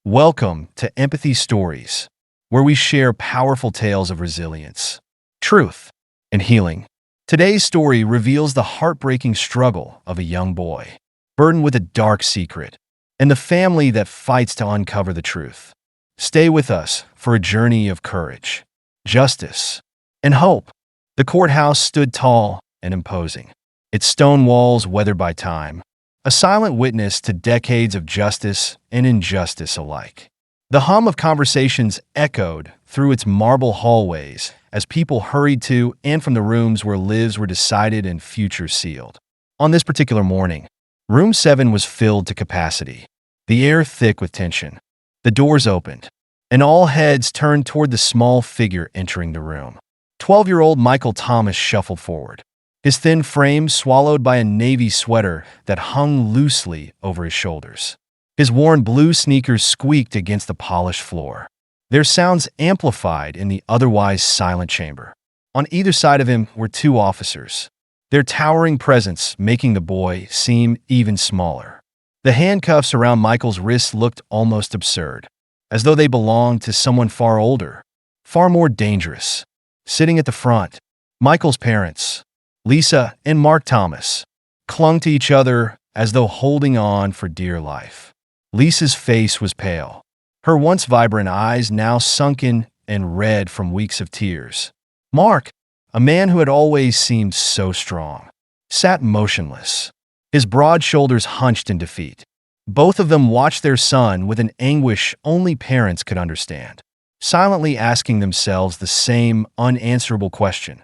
Welcome to Empathy Stories, where we share powerful tales of resilience, truth, and healing. Today's story reveals the heartbreaking struggle of a young boy, burdened with a dark secret, and the family that fights to uncover the truth. Stay with us for a journey of courage, justice, and hope. The courthouse stood tall and imposing, its stone walls weathered by time, a silent witness to decades of justice and injustice alike. The hum of conversations echoed through its marble hallways as people hurried to and from the rooms where lives were decided and futures sealed. On this particular morning, Room 7 was filled to capacity, the air thick with tension. The doors opened, and all heads turned toward the small figure entering the room. 12-year-old Michael Thomas shuffled forward, his thin frame swallowed by a navy sweater that hung loosely over his shoulders. His worn blue sneakers squeaked against the polished floor, their sounds amplified in the otherwise silent chamber. On either side of him were two officers, their towering presence making the boy seem even smaller. The handcuffs around Michael's wrists looked almost absurd, as though they belonged to someone far older, far more dangerous. Sitting at the front, Michael's parents, Lisa and Mark Thomas, clung to each other as though holding on for dear life. Lisa's face was pale, her once vibrant eyes now sunken and red from weeks of tears. Mark, a man who had always seemed so strong, sat motionless, his broad shoulders hunched in defeat. Both of them watched their son with an anguish only parents could understand, silently asking themselves the same unanswerable question.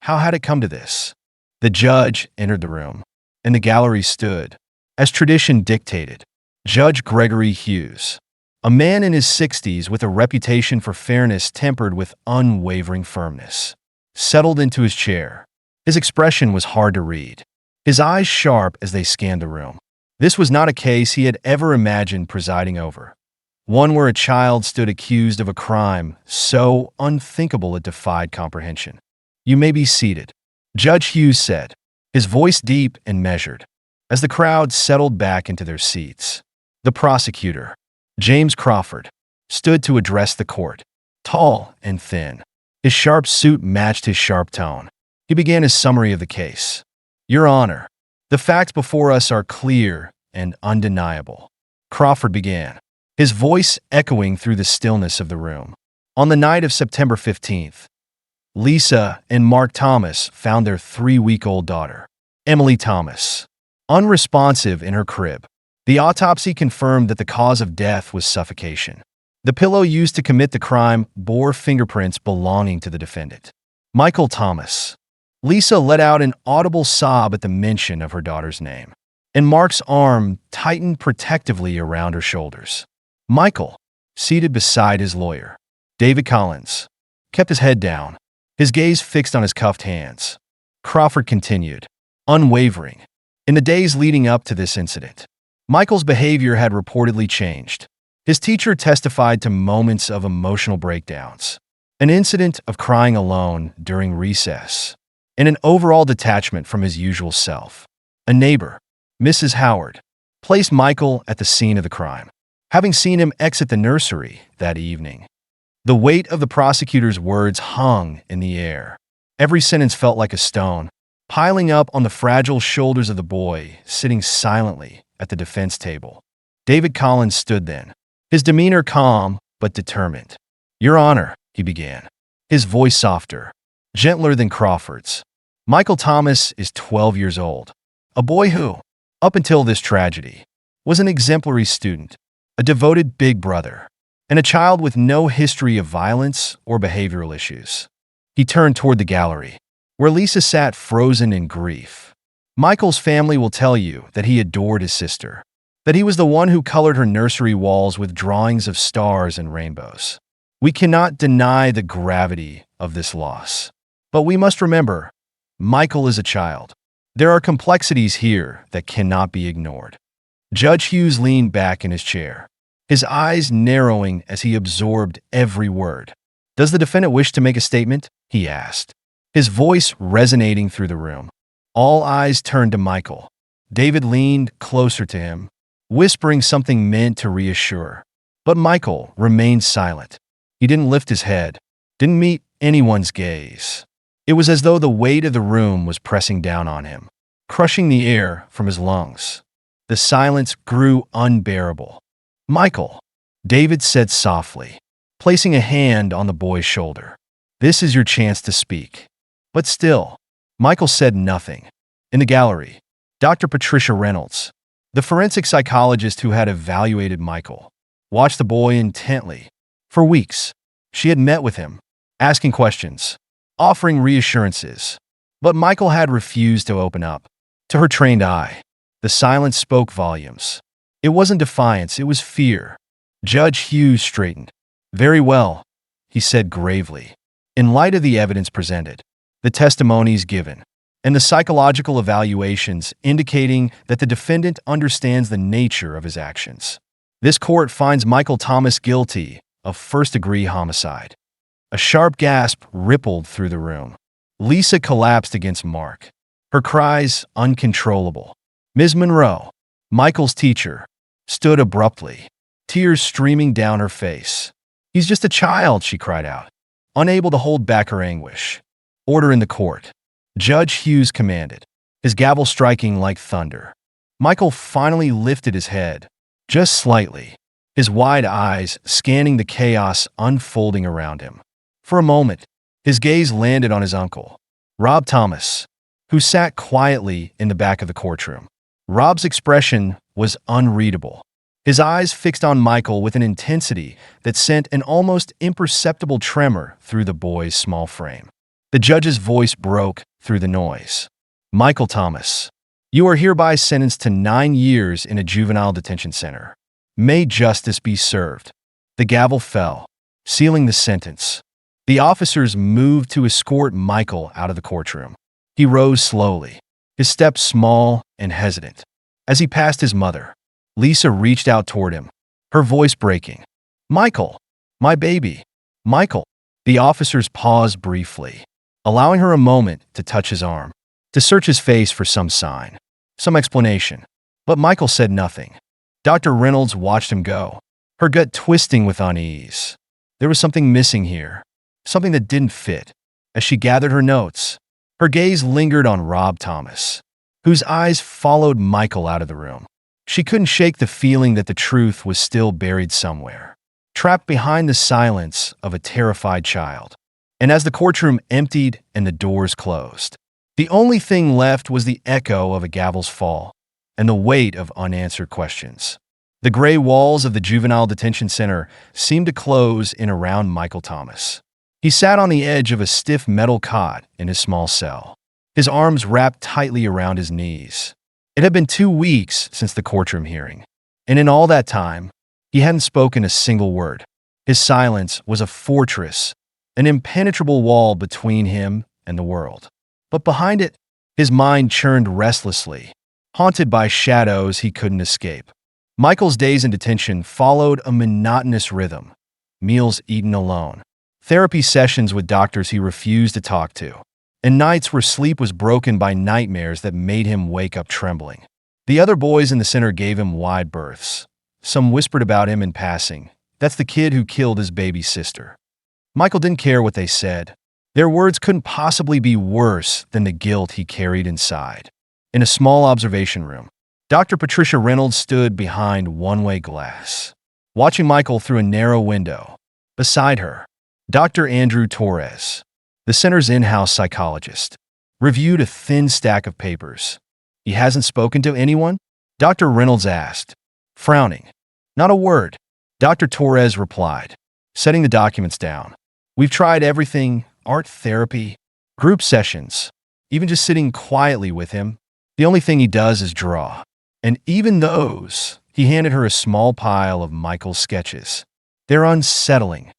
How had it come to this? The judge entered the room, and the gallery stood, as tradition dictated. Judge Gregory Hughes, a man in his 60s with a reputation for fairness tempered with unwavering firmness, settled into his chair. His expression was hard to read, his eyes sharp as they scanned the room. This was not a case he had ever imagined presiding over, one where a child stood accused of a crime so unthinkable it defied comprehension. "You may be seated," Judge Hughes said, his voice deep and measured, as the crowd settled back into their seats. The prosecutor, James Crawford, stood to address the court, tall and thin. His sharp suit matched his sharp tone. He began his summary of the case. "Your Honor, the facts before us are clear and undeniable," Crawford began, his voice echoing through the stillness of the room. On the night of September 15th, Lisa and Mark Thomas found their 3-week-old daughter, Emily Thomas, unresponsive in her crib. The autopsy confirmed that the cause of death was suffocation. The pillow used to commit the crime bore fingerprints belonging to the defendant, Michael Thomas. Lisa let out an audible sob at the mention of her daughter's name, and Mark's arm tightened protectively around her shoulders. Michael, seated beside his lawyer, David Collins, kept his head down, his gaze fixed on his cuffed hands. Crawford continued, unwavering. In the days leading up to this incident, Michael's behavior had reportedly changed. His teacher testified to moments of emotional breakdowns, an incident of crying alone during recess, and an overall detachment from his usual self. A neighbor, Mrs. Howard, placed Michael at the scene of the crime, having seen him exit the nursery that evening. The weight of the prosecutor's words hung in the air. Every sentence felt like a stone, piling up on the fragile shoulders of the boy sitting silently at the defense table. David Collins stood then, his demeanor calm but determined. "Your Honor," he began, his voice softer, gentler than Crawford's. "Michael Thomas is 12 years old, a boy who, up until this tragedy, was an exemplary student, a devoted big brother, and a child with no history of violence or behavioral issues." He turned toward the gallery, where Lisa sat frozen in grief. "Michael's family will tell you that he adored his sister, that he was the one who colored her nursery walls with drawings of stars and rainbows. We cannot deny the gravity of this loss. But we must remember, Michael is a child. There are complexities here that cannot be ignored." Judge Hughes leaned back in his chair, his eyes narrowing as he absorbed every word. "Does the defendant wish to make a statement?" he asked, his voice resonating through the room. All eyes turned to Michael. David leaned closer to him, whispering something meant to reassure. But Michael remained silent. He didn't lift his head, didn't meet anyone's gaze. It was as though the weight of the room was pressing down on him, crushing the air from his lungs. The silence grew unbearable. "Michael," David said softly, placing a hand on the boy's shoulder. "This is your chance to speak." But still, Michael said nothing. In the gallery, Dr. Patricia Reynolds, the forensic psychologist who had evaluated Michael, watched the boy intently. For weeks, she had met with him, asking questions, offering reassurances. But Michael had refused to open up. To her trained eye, the silence spoke volumes. It wasn't defiance, it was fear. Judge Hughes straightened. "Very well," he said gravely. "In light of the evidence presented, the testimonies given, and the psychological evaluations indicating that the defendant understands the nature of his actions, this court finds Michael Thomas guilty of first-degree homicide." A sharp gasp rippled through the room. Lisa collapsed against Mark, her cries uncontrollable. Ms. Monroe, Michael's teacher, stood abruptly, tears streaming down her face. "He's just a child," she cried out, unable to hold back her anguish. "Order in the court," Judge Hughes commanded, his gavel striking like thunder. Michael finally lifted his head, just slightly, his wide eyes scanning the chaos unfolding around him. For a moment, his gaze landed on his uncle, Rob Thomas, who sat quietly in the back of the courtroom. Rob's expression was unreadable, his eyes fixed on Michael with an intensity that sent an almost imperceptible tremor through the boy's small frame. The judge's voice broke through the noise. "Michael Thomas, you are hereby sentenced to 9 years in a juvenile detention center. May justice be served." The gavel fell, sealing the sentence. The officers moved to escort Michael out of the courtroom. He rose slowly, his steps small and hesitant. As he passed his mother, Lisa reached out toward him, her voice breaking. "Michael, my baby, Michael." The officers paused briefly, allowing her a moment to touch his arm, to search his face for some sign, some explanation. But Michael said nothing. Dr. Reynolds watched him go, her gut twisting with unease. There was something missing here, something that didn't fit. As she gathered her notes, her gaze lingered on Rob Thomas, whose eyes followed Michael out of the room. She couldn't shake the feeling that the truth was still buried somewhere, trapped behind the silence of a terrified child. And as the courtroom emptied and the doors closed, the only thing left was the echo of a gavel's fall and the weight of unanswered questions. The gray walls of the juvenile detention center seemed to close in around Michael Thomas. He sat on the edge of a stiff metal cot in his small cell, his arms wrapped tightly around his knees. It had been 2 weeks since the courtroom hearing, and in all that time, he hadn't spoken a single word. His silence was a fortress, an impenetrable wall between him and the world. But behind it, his mind churned restlessly, haunted by shadows he couldn't escape. Michael's days in detention followed a monotonous rhythm: meals eaten alone, therapy sessions with doctors he refused to talk to, and nights where sleep was broken by nightmares that made him wake up trembling. The other boys in the center gave him wide berths. Some whispered about him in passing. "That's the kid who killed his baby sister." Michael didn't care what they said. Their words couldn't possibly be worse than the guilt he carried inside. In a small observation room, Dr. Patricia Reynolds stood behind one-way glass, watching Michael through a narrow window. Beside her, Dr. Andrew Torres, the center's in-house psychologist, reviewed a thin stack of papers. "He hasn't spoken to anyone?" Dr. Reynolds asked, frowning. "Not a word," Dr. Torres replied, setting the documents down. "We've tried everything: art therapy, group sessions, even just sitting quietly with him. The only thing he does is draw. And even those," he handed her a small pile of Michael's sketches, "they're unsettling."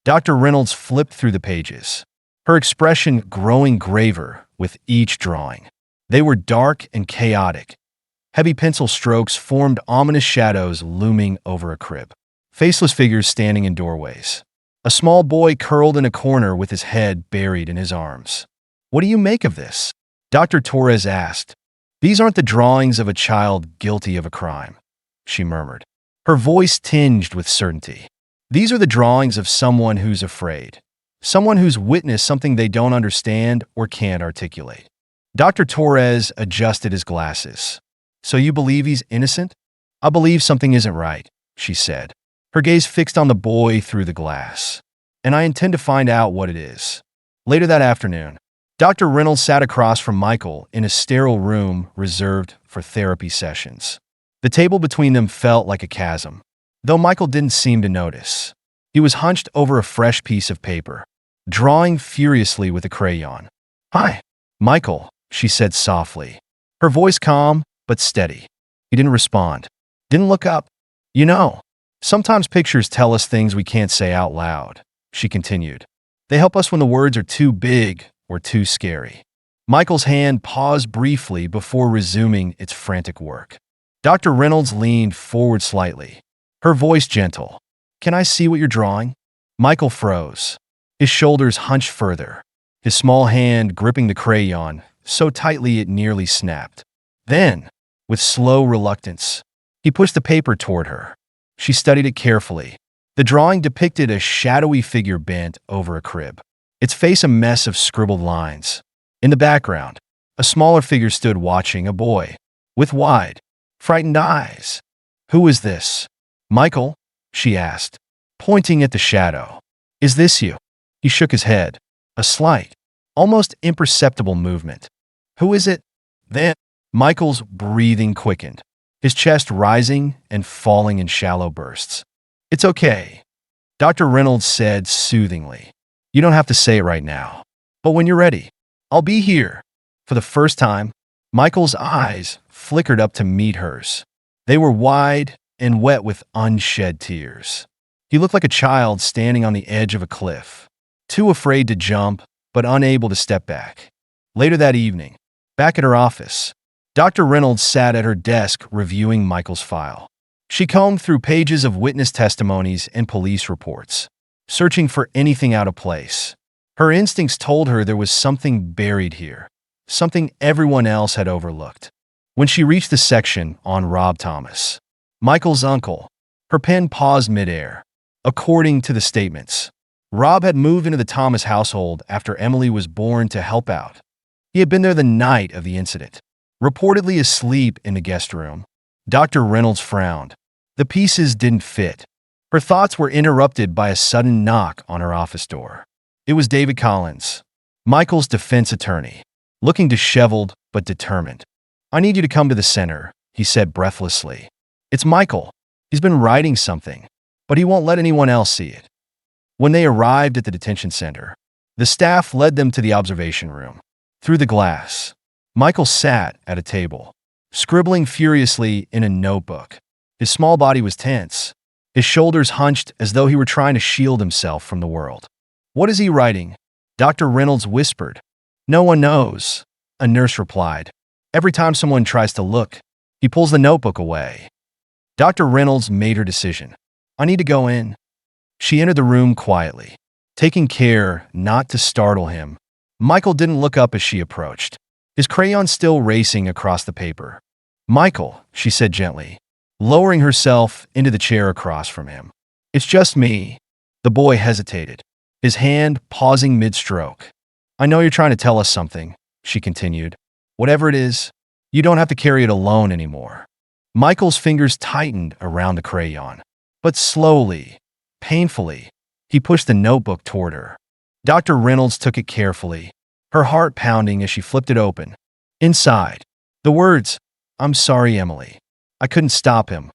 Dr. Reynolds flipped through the pages, her expression growing graver with each drawing. They were dark and chaotic. Heavy pencil strokes formed ominous shadows looming over a crib. Faceless figures standing in doorways. A small boy curled in a corner with his head buried in his arms. "What do you make of this?" Dr. Torres asked. "These aren't the drawings of a child guilty of a crime," she murmured, her voice tinged with certainty. "These are the drawings of someone who's afraid. Someone who's witnessed something they don't understand or can't articulate." Dr. Torres adjusted his glasses. "So you believe he's innocent?" "I believe something isn't right," she said, her gaze fixed on the boy through the glass. "And I intend to find out what it is." Later that afternoon, Dr. Reynolds sat across from Michael in a sterile room reserved for therapy sessions. The table between them felt like a chasm, though Michael didn't seem to notice. He was hunched over a fresh piece of paper, drawing furiously with a crayon. "Hi, Michael," she said softly, her voice calm but steady. He didn't respond, didn't look up. "You know, sometimes pictures tell us things we can't say out loud," she continued. "They help us when the words are too big or too scary." Michael's hand paused briefly before resuming its frantic work. Dr. Reynolds leaned forward slightly, her voice gentle. "Can I see what you're drawing?" Michael froze, his shoulders hunched further, his small hand gripping the crayon so tightly it nearly snapped. Then, with slow reluctance, he pushed the paper toward her. She studied it carefully. The drawing depicted a shadowy figure bent over a crib, its face a mess of scribbled lines. In the background, a smaller figure stood watching a boy, with wide, frightened eyes. "Who is this?" "Michael," she asked, pointing at the shadow. "Is this you?" He shook his head, a slight, almost imperceptible movement. "Who is it?" Then, Michael's breathing quickened, his chest rising and falling in shallow bursts. "It's okay," Dr. Reynolds said soothingly. "You don't have to say it right now. But when you're ready, I'll be here." For the first time, Michael's eyes flickered up to meet hers. They were wide and wet with unshed tears. He looked like a child standing on the edge of a cliff, too afraid to jump but unable to step back. Later that evening, back at her office, Dr. Reynolds sat at her desk reviewing Michael's file. She combed through pages of witness testimonies and police reports, searching for anything out of place. Her instincts told her there was something buried here, something everyone else had overlooked. When she reached the section on Rob Thomas, Michael's uncle, her pen paused midair. According to the statements, Rob had moved into the Thomas household after Emily was born to help out. He had been there the night of the incident, reportedly asleep in the guest room. Dr. Reynolds frowned. The pieces didn't fit. Her thoughts were interrupted by a sudden knock on her office door. It was David Collins, Michael's defense attorney, looking disheveled but determined. "I need you to come to the center," he said breathlessly. "It's Michael. He's been writing something, but he won't let anyone else see it." When they arrived at the detention center, the staff led them to the observation room. Through the glass, Michael sat at a table, scribbling furiously in a notebook. His small body was tense, his shoulders hunched as though he were trying to shield himself from the world. "What is he writing?" Dr. Reynolds whispered. "No one knows," a nurse replied. "Every time someone tries to look, he pulls the notebook away." Dr. Reynolds made her decision. "I need to go in." She entered the room quietly, taking care not to startle him. Michael didn't look up as she approached, his crayon still racing across the paper. "Michael," she said gently, lowering herself into the chair across from him. "It's just me." The boy hesitated, his hand pausing mid-stroke. "I know you're trying to tell us something," she continued. "Whatever it is, you don't have to carry it alone anymore." Michael's fingers tightened around the crayon, but slowly, painfully, he pushed the notebook toward her. Dr. Reynolds took it carefully, her heart pounding as she flipped it open. Inside, the words, "I'm sorry, Emily. I couldn't stop him,"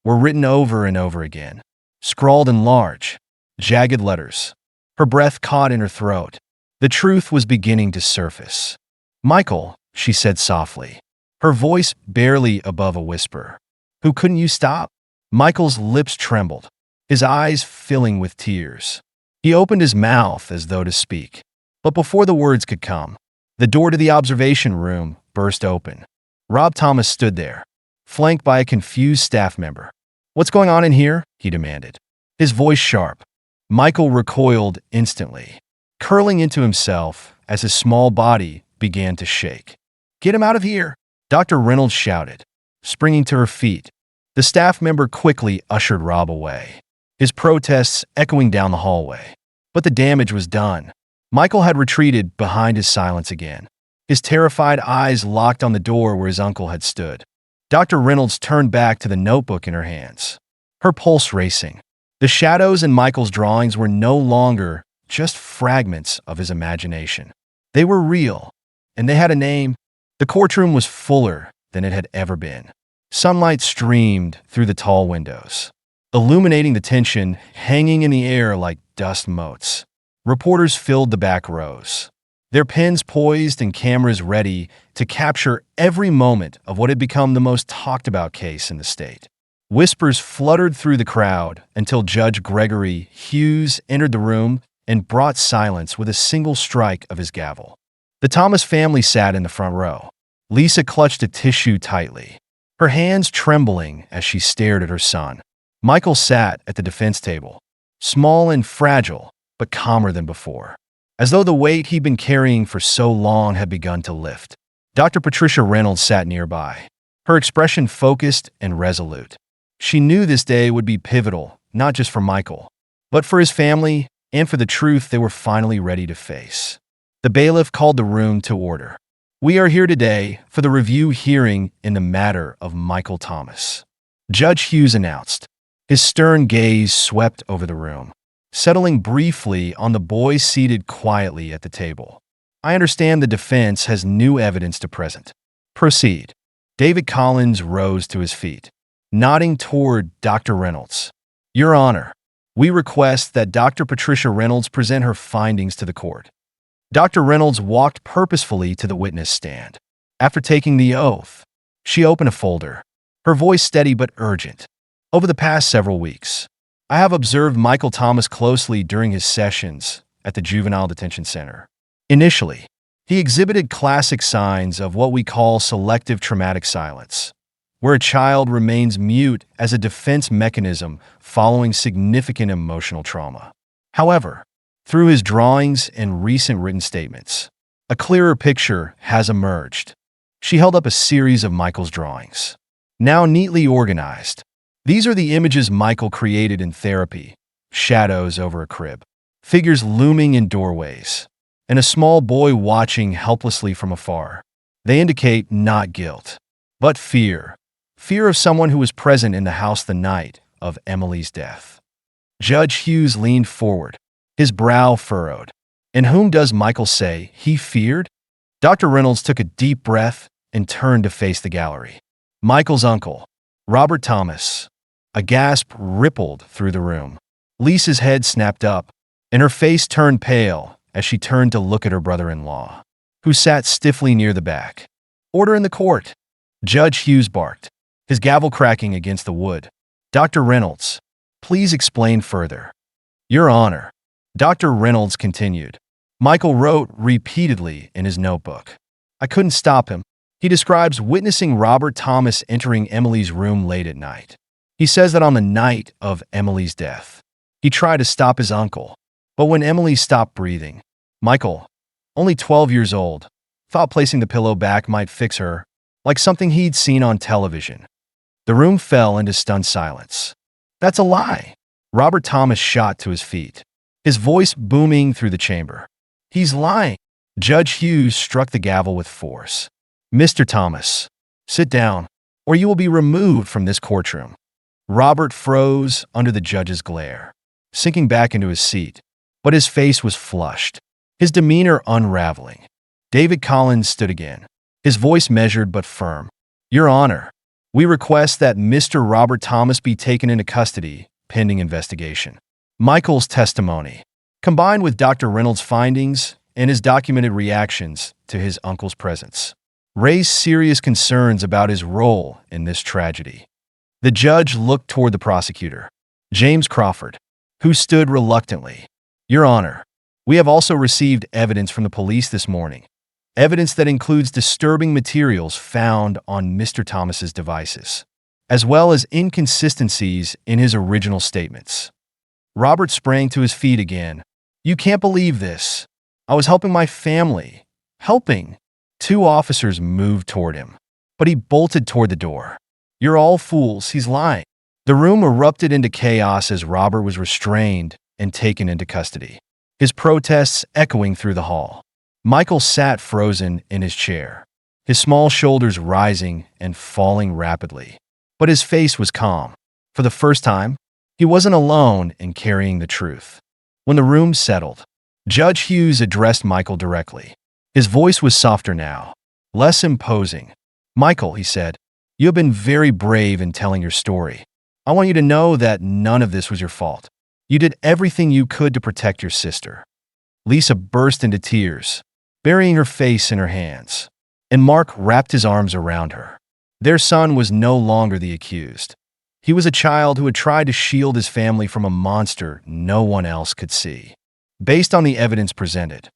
were written over and over again, scrawled in large, jagged letters. Her breath caught in her throat. The truth was beginning to surface. "Michael," she said softly, her voice barely above a whisper. "Who couldn't you stop?" Michael's lips trembled, his eyes filling with tears. He opened his mouth as though to speak, but before the words could come, the door to the observation room burst open. Rob Thomas stood there, flanked by a confused staff member. "What's going on in here?" he demanded, his voice sharp. Michael recoiled instantly, curling into himself as his small body began to shake. "Get him out of here!" Dr. Reynolds shouted, springing to her feet. The staff member quickly ushered Rob away, his protests echoing down the hallway. But the damage was done. Michael had retreated behind his silence again, his terrified eyes locked on the door where his uncle had stood. Dr. Reynolds turned back to the notebook in her hands, her pulse racing. The shadows in Michael's drawings were no longer just fragments of his imagination. They were real, and they had a name. The courtroom was fuller than it had ever been. Sunlight streamed through the tall windows, illuminating the tension hanging in the air like dust motes. Reporters filled the back rows, their pens poised and cameras ready to capture every moment of what had become the most talked-about case in the state. Whispers fluttered through the crowd until Judge Gregory Hughes entered the room and brought silence with a single strike of his gavel. The Thomas family sat in the front row. Lisa clutched a tissue tightly, her hands trembling as she stared at her son. Michael sat at the defense table, small and fragile, but calmer than before, as though the weight he'd been carrying for so long had begun to lift. Dr. Patricia Reynolds sat nearby, her expression focused and resolute. She knew this day would be pivotal, not just for Michael, but for his family and for the truth they were finally ready to face. The bailiff called the room to order. "We are here today for the review hearing in the matter of Michael Thomas," Judge Hughes announced. His stern gaze swept over the room, settling briefly on the boy seated quietly at the table. "I understand the defense has new evidence to present. Proceed." David Collins rose to his feet, nodding toward Dr. Reynolds. "Your Honor, we request that Dr. Patricia Reynolds present her findings to the court." Dr. Reynolds walked purposefully to the witness stand. After taking the oath, she opened a folder, her voice steady but urgent. "Over the past several weeks, I have observed Michael Thomas closely during his sessions at the Juvenile Detention Center. Initially, he exhibited classic signs of what we call selective traumatic silence, where a child remains mute as a defense mechanism following significant emotional trauma. However, through his drawings and recent written statements, a clearer picture has emerged." She held up a series of Michael's drawings, now neatly organized. These are the images Michael created in therapy: shadows over a crib, figures looming in doorways, and a small boy watching helplessly from afar. They indicate not guilt, but fear. Fear of someone who was present in the house the night of Emily's death. Judge Hughes leaned forward, his brow furrowed. "And whom does Michael say he feared?" Dr. Reynolds took a deep breath and turned to face the gallery. "Michael's uncle, Robert Thomas." A gasp rippled through the room. Lisa's head snapped up, and her face turned pale as she turned to look at her brother-in-law, who sat stiffly near the back. "Order in the court," Judge Hughes barked, his gavel cracking against the wood. "Dr. Reynolds, please explain further." "Your Honor," Dr. Reynolds continued. Michael wrote repeatedly in his notebook. "I couldn't stop him." He describes witnessing Robert Thomas entering Emily's room late at night. He says that on the night of Emily's death, he tried to stop his uncle, but when Emily stopped breathing, Michael, only 12 years old, thought placing the pillow back might fix her, like something he'd seen on television. The room fell into stunned silence. "That's a lie." Robert Thomas shot to his feet, his voice booming through the chamber. "He's lying." Judge Hughes struck the gavel with force. "Mr. Thomas, sit down, or you will be removed from this courtroom." Robert froze under the judge's glare, sinking back into his seat, but his face was flushed, his demeanor unraveling. David Collins stood again, his voice measured but firm. "Your Honor, we request that Mr. Robert Thomas be taken into custody pending investigation." Michael's testimony, combined with Dr. Reynolds' findings and his documented reactions to his uncle's presence, raised serious concerns about his role in this tragedy. The judge looked toward the prosecutor, James Crawford, who stood reluctantly. "Your Honor, we have also received evidence from the police this morning, evidence that includes disturbing materials found on Mr. Thomas's devices, as well as inconsistencies in his original statements." Robert sprang to his feet again. "You can't believe this. I was helping my family. Helping." Two officers moved toward him, but he bolted toward the door. You're all fools. He's lying." The room erupted into chaos as Robert was restrained and taken into custody, his protests echoing through the hall. Michael sat frozen in his chair, his small shoulders rising and falling rapidly. But his face was calm. For the first time, he wasn't alone in carrying the truth. When the room settled, Judge Hughes addressed Michael directly. His voice was softer now, less imposing. "Michael," he said, "you have been very brave in telling your story. I want you to know that none of this was your fault. You did everything you could to protect your sister." Lisa burst into tears, burying her face in her hands, and Mark wrapped his arms around her. Their son was no longer the accused. He was a child who had tried to shield his family from a monster no one else could see. Based on the evidence presented,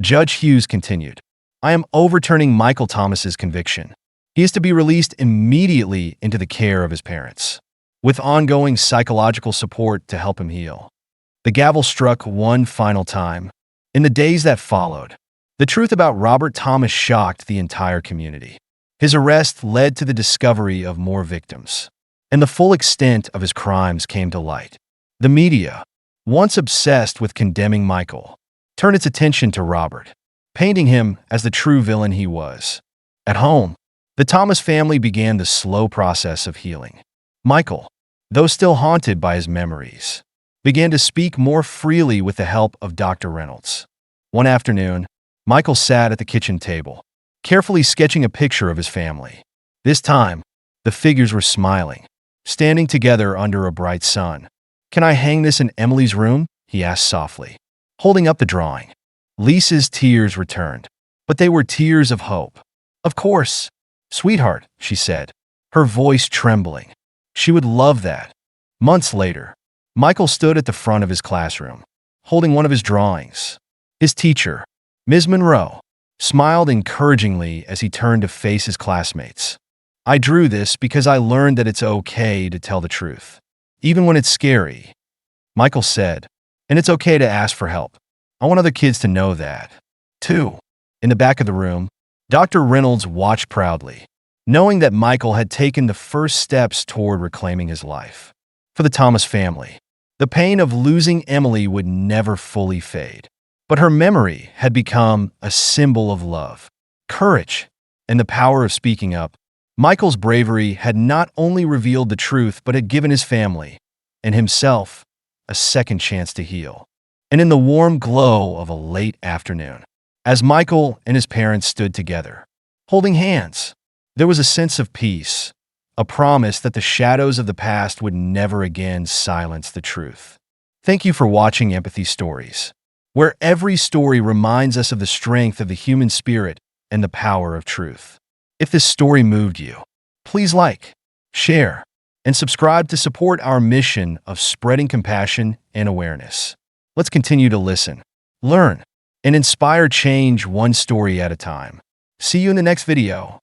Judge Hughes continued, "I am overturning Michael Thomas's conviction. He is to be released immediately into the care of his parents, with ongoing psychological support to help him heal." The gavel struck one final time. In the days that followed, the truth about Robert Thomas shocked the entire community. His arrest led to the discovery of more victims, and the full extent of his crimes came to light. The media, once obsessed with condemning Michael, turned its attention to Robert, painting him as the true villain he was. At home, the Thomas family began the slow process of healing. Michael, though still haunted by his memories, began to speak more freely with the help of Dr. Reynolds. One afternoon, Michael sat at the kitchen table, carefully sketching a picture of his family. This time, the figures were smiling, standing together under a bright sun. "Can I hang this in Emily's room?" he asked softly, holding up the drawing. Lisa's tears returned, but they were tears of hope. "Of course, sweetheart," she said, her voice trembling. "She would love that." Months later, Michael stood at the front of his classroom, holding one of his drawings. His teacher, Ms. Monroe, smiled encouragingly as he turned to face his classmates. "I drew this because I learned that it's okay to tell the truth, even when it's scary," Michael said, "and it's okay to ask for help. I want other kids to know that, too." In the back of the room, Dr. Reynolds watched proudly, knowing that Michael had taken the first steps toward reclaiming his life. For the Thomas family, the pain of losing Emily would never fully fade, but her memory had become a symbol of love, courage, and the power of speaking up. Michael's bravery had not only revealed the truth but had given his family, and himself, a second chance to heal. And in the warm glow of a late afternoon, as Michael and his parents stood together, holding hands, there was a sense of peace, a promise that the shadows of the past would never again silence the truth. Thank you for watching Empathy Stories, where every story reminds us of the strength of the human spirit and the power of truth. If this story moved you, please like, share, and subscribe to support our mission of spreading compassion and awareness. Let's continue to listen, learn, and inspire change one story at a time. See you in the next video.